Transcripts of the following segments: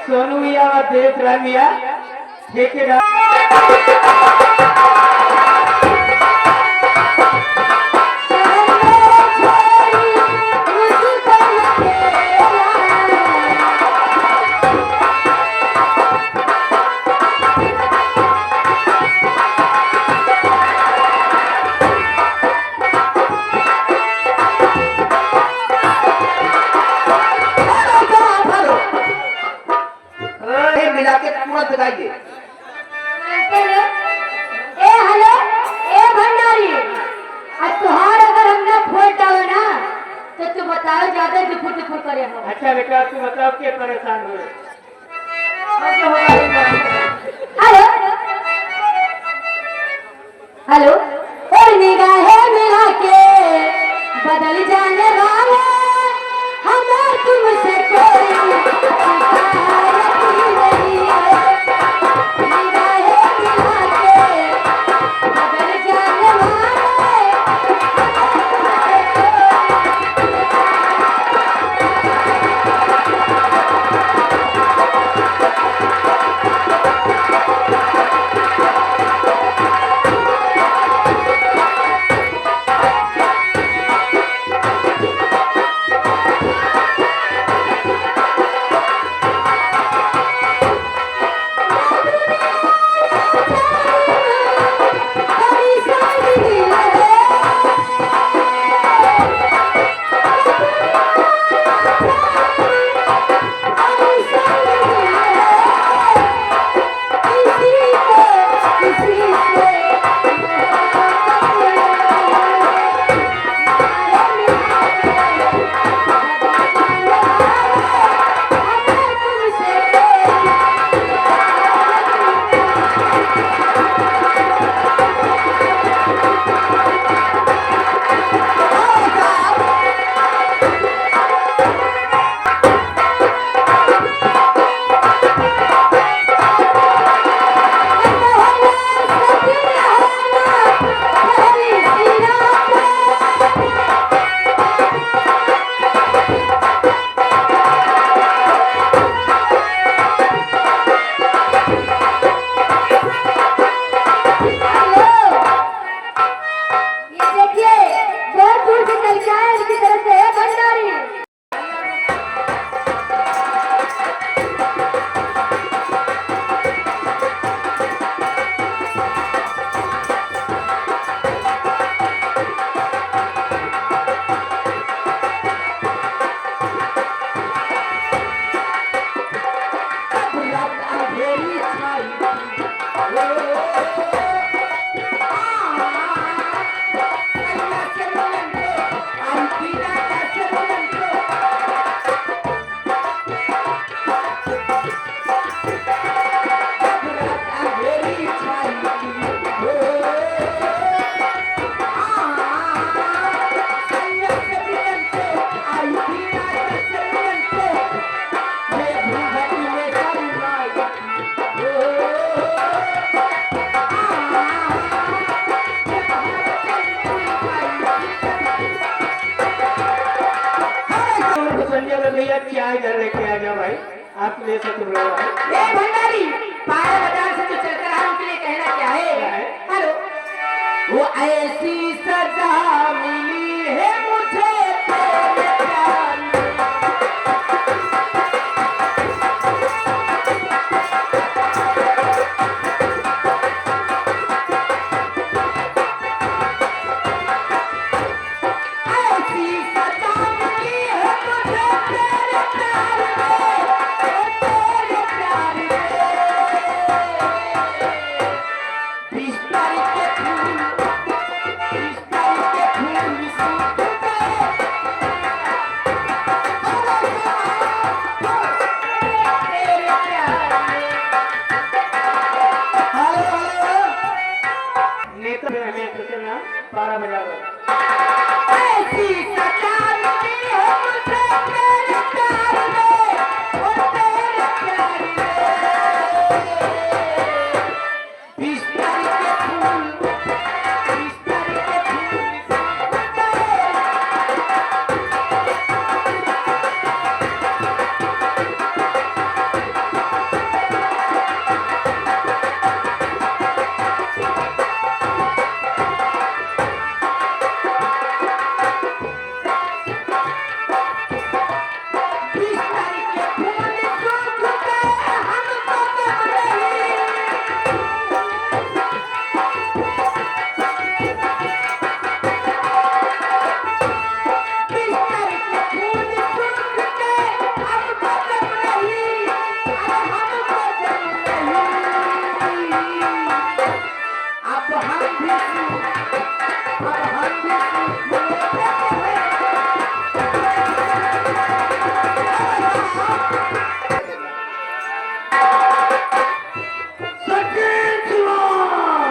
सोनू भैया और देव राम भैया ठेकेदार मिला के पूरा बताइए। ए हेलो ए भंडारी, आज तुहार अगर हमने फोन डालो ना तो तू बताओ ज्यादा दुफुर करे हम। अच्छा बेटा तू बताओ क्या परेशान हो हेलो हेलो और निगाहें मिला के बदल जाने वाले हमें तुमसे कोई भैया चाय घर लेके आ जाओ भाई आप ले सकते हो ये भंडारी पाया बाजार से जो चलकर आने के लिए कहना क्या है? हेलो वो ऐसी सजा मिली है मुझे तेरे प्यार में। Peace, भी अब हम भी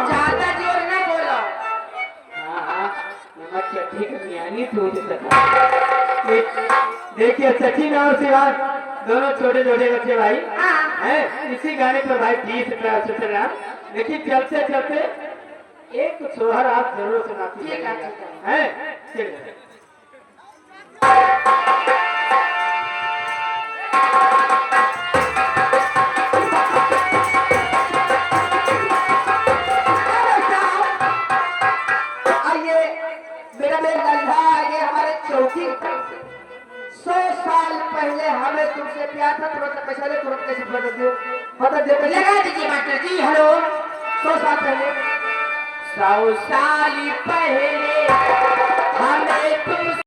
ज्यादा जोर न बोलो। नमक चटनी करनी आनी तो देखिए सचिन और शिवान दोनों छोटे छोटे बच्चे भाई हैं। इसी गाने पर भाई 20 रुपया चल रहा। लेकिन चलते चलते एक सोहर आप जरूर सुनाती ठीक है, हैं। चलिए। आइए मेरा मेरा नल्हा, ये हमारे चौकी 100 साल पहले हमें तुमसे प्यार था, तुरंत पैसा ले, तुरंत कैसे बता दे लगा दीजिए मास्टर जी। हेलो 100 साल पहले, 100 साल पहले हमें तुम